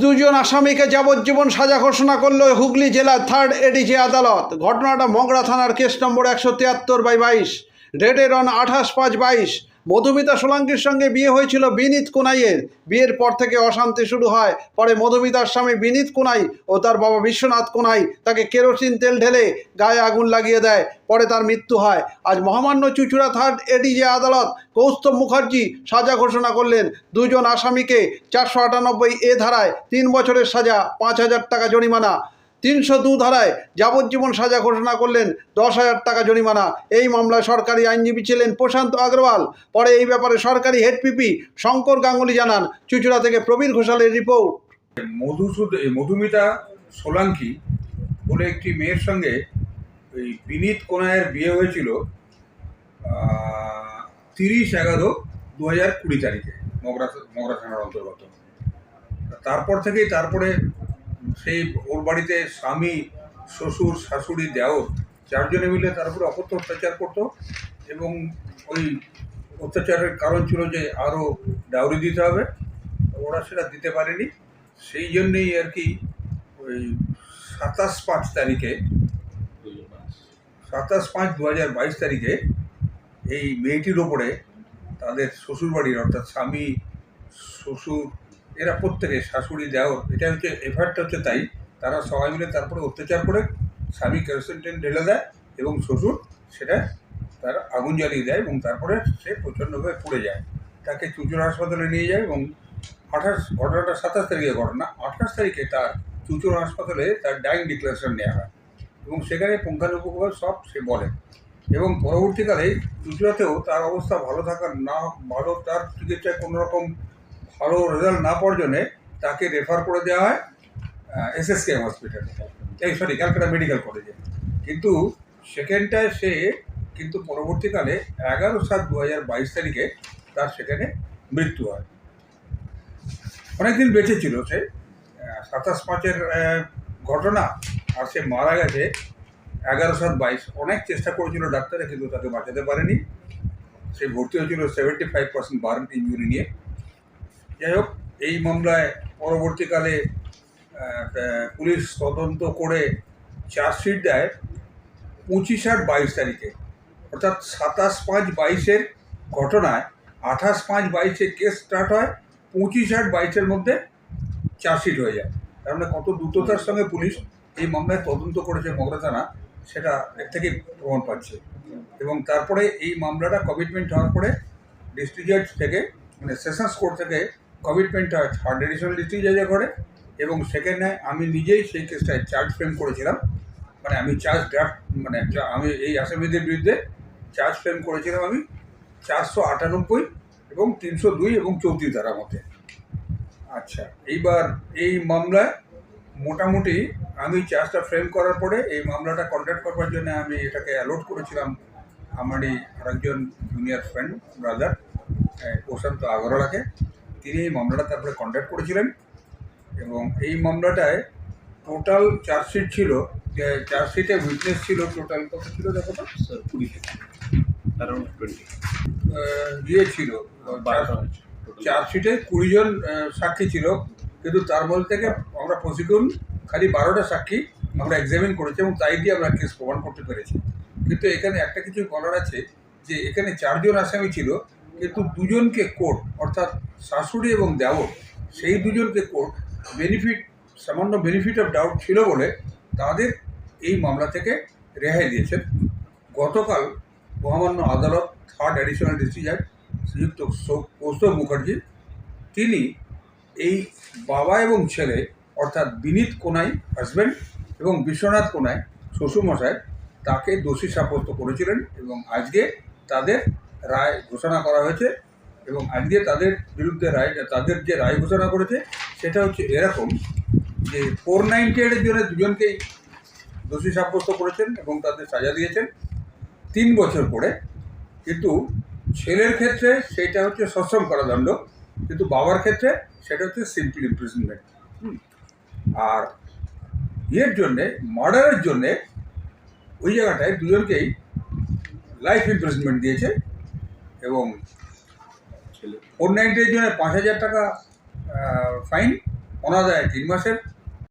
দুজন আসামিকে যাবজ্জীবন সাজা ঘোষণা করল হুগলি জেলার থার্ড এডিজি আদালত। ঘটনাটা মগরা থানার case number 173/22, dated on 28/5/22। Madhumita সোলাঙ্কির সঙ্গে বিয়ে হয়েছিল বিনীত কুনাইয়ের। বিয়ের পর থেকে অশান্তি শুরু হয়। পরে মধুমিতার স্বামী বিনীত কুনাই ও তার বাবা বিশ্বনাথ কুনাই তাকে কেরোসিন তেল ঢেলে গায়ে আগুন লাগিয়ে দেয়। পরে তার মৃত্যু হয়। আজ মহামান্য চুঁচুড়া থার্ড এডিজি আদালত কৌস্তভ মুখার্জি সাজা ঘোষণা করলেন। দুজন আসামিকে 498A ধারায় 3 বছরের সাজা, 5,000 টাকা জরিমানা, 302 ধারায় যাবজ্জীবন সাজা ঘোষণা করলেন, 10,000 টাকা জরিমানা। এই মামলায় সরকারি আইনজীবী ছিলেন প্রশান্ত আগরওয়াল। পরে এই ব্যাপারে সরকারি হেড পিপি শঙ্কর গাঙ্গুলি জানান। চুঁচুড়া থেকে প্রবীর ঘোষালের রিপোর্ট। মধুমিতা সোলাঙ্কি বলে একটি মেয়ের সঙ্গে ওই বিনীত কোনায়ের বিয়ে হয়েছিল 30/11/2020 তারিখে মগরা থানার অন্তর্গত। তারপরে সেই ওর বাড়িতে স্বামী, শ্বশুর, শাশুড়ি, দেওর 4 জনে মিলে তার উপরে অত্যাচার করতো এবং ওই অত্যাচারের কারণ ছিল যে আরও ডাউরি দিতে হবে। ওরা সেটা দিতে পারেনি। সেই জন্যেই আর কি ওই 27/5/2022 তারিখে এই মেয়েটির ওপরে তাদের শ্বশুরবাড়ির, অর্থাৎ স্বামী, শ্বশুর, এরা প্রত্যেকে, শাশুড়ি, দেওর, এটা হচ্ছে এফআইআরটা হচ্ছে তাই, তারা সবাই মিলে তারপরে অত্যাচার করে স্বামী কেরোসিন তেল ঢেলে দেয় এবং শ্বশুর সেটা তার আগুন জ্বালিয়ে দেয় এবং তারপরে সে প্রচণ্ডভাবে পুড়ে যায়। তাকে চুঁচুড়া হাসপাতালে নিয়ে যায় এবং ঘটনাটা 27 তারিখে ঘটনা। 28 তারিখে তার চুঁচুড়া হাসপাতালে তার ডাইং ডিক্লারেশন নেওয়া হয় এবং সেখানে পুঙ্খানুপুঙ্খভাবে সব সে বলে এবং পরবর্তীকালে চুঁচুড়াতেও তার অবস্থা তার চিকিৎসায় কোনোরকম ভালো রেজাল্ট না পাওয়ার জন্যে তাকে রেফার করে দেওয়া হয় SSKM হসপিটালে, ক্যালকাটা মেডিকেল কলেজে। কিন্তু সেখানটায় সে কিন্তু পরবর্তীকালে 11/7/2022 তারিখে তার সেখানে মৃত্যু হয়। অনেকদিন বেঁচে ছিল সে, 27/5-এর ঘটনা, আর সে মারা গেছে 11/7/22। অনেক চেষ্টা করেছিল ডাক্তারে, কিন্তু তাকে বাঁচাতে পারেনি। সে ভর্তি হয়েছিল 75% বার্ন ইঞ্জুরি নিয়ে। যাই হোক, এই মামলায় পরবর্তীকালে পুলিশ তদন্ত করে চার্জশিট দেয় 25/8/22 তারিখে, অর্থাৎ 27/5/22-এর ঘটনায় 28/5/22-এ কেস স্টার্ট হয়, 25/8/22-এর মধ্যে চার্জশিট হয়ে যায়। তার মানে কত দ্রুততার সঙ্গে পুলিশ এই মামলায় তদন্ত করেছে মগরা থানা, সেটা এর থেকে প্রমাণ পাচ্ছে। এবং তারপরে এই মামলাটা কমিটমেন্ট হওয়ার পরে ডিস্ট্রিক্ট জাজ থেকে, মানে সেশনস কোর্ট থেকে কমিটমেন্ট হয় থার্ড এডিশনাল ডিস্ট্রিক্ট জাজের ঘরে এবং সেখানে আমি নিজেই সেই কেসটায় চার্জ ফ্রেম করেছিলাম। মানে আমি আমি এই আসামিদের বিরুদ্ধে চার্জ ফ্রেম করেছিলাম আমি 498 এবং 302 এবং 34 ধারার মধ্যে। আচ্ছা, এইবার এই মামলায় মোটামুটি আমি চার্জটা ফ্রেম করার পরে এই মামলাটা কন্ট্যাক্ট করবার জন্য আমি এটাকে অ্যালোট করেছিলাম আমারই আরেকজন জুনিয়র ফ্রেন্ড, ব্রাদার প্রশান্ত আগরওয়ালাকে। তিনি এই মামলাটা তারপরে কন্ট্যাক্ট করেছিলেন এবং এই মামলাটায় টোটাল চার্জশিট ছিল, যে চার্জশিটে উইটনেস ছিল টোটাল কত ছিল দেখো তো, 20 ছিল। চার্জশিটে 20 জন সাক্ষী ছিল, কিন্তু তার মধ্যে থেকে আমরা প্রসিকিউশন খালি 12টা সাক্ষী আমরা এক্সামিন করেছি এবং তাই দিয়ে আমরা কেস প্রমাণ করতে পেরেছি। কিন্তু এখানে একটা কিছু বলার আছে যে এখানে 4 জন আসামি ছিল, কিন্তু 2 জনকে কোর্ট, অর্থাৎ শাশুড়ি এবং দেওর, সেই 2 জনকে কোর্ট সামান্য বেনিফিট অফ ডাউট ছিল বলে তাদের এই মামলা থেকে রেহাই দিয়েছেন। গতকাল মহামান্য আদালত থার্ড এডিশনাল ডিস্ট্রিক্ট জাজ শ্রীযুক্ত কৌস্তভ মুখার্জি, তিনি এই বাবা এবং ছেলে, অর্থাৎ বিনীত কোনাই হাজব্যান্ড এবং বিশ্বনাথ কোনাই শ্বশুরমশাই, তাকে দোষী সাব্যস্ত করেছিলেন এবং আজকে তাদের রায় ঘোষণা করা হয়েছে। এবং আজকে তাদের বিরুদ্ধে তাদের যে রায় ঘোষণা করেছে সেটা হচ্ছে এরকম যে 498-এর জন্য 2 জনকেই দোষী সাব্যস্ত করেছেন এবং তাদের সাজা দিয়েছেন 3 বছর করে। কিন্তু ছেলের ক্ষেত্রে সেটা হচ্ছে সশ্রম কারাদণ্ড, কিন্তু বাবার ক্ষেত্রে সেটা হচ্ছে সিম্পল ইমপ্রিজনমেন্ট। আর ইয়ের জন্যে, মার্ডারের জন্যে ওই জায়গাটায় 2 জনকেই লাইফ ইমপ্রিজনমেন্ট দিয়েছে এবং 498-এর জন্য 5,000 টাকা ফাইন অনাদায় 3 মাসের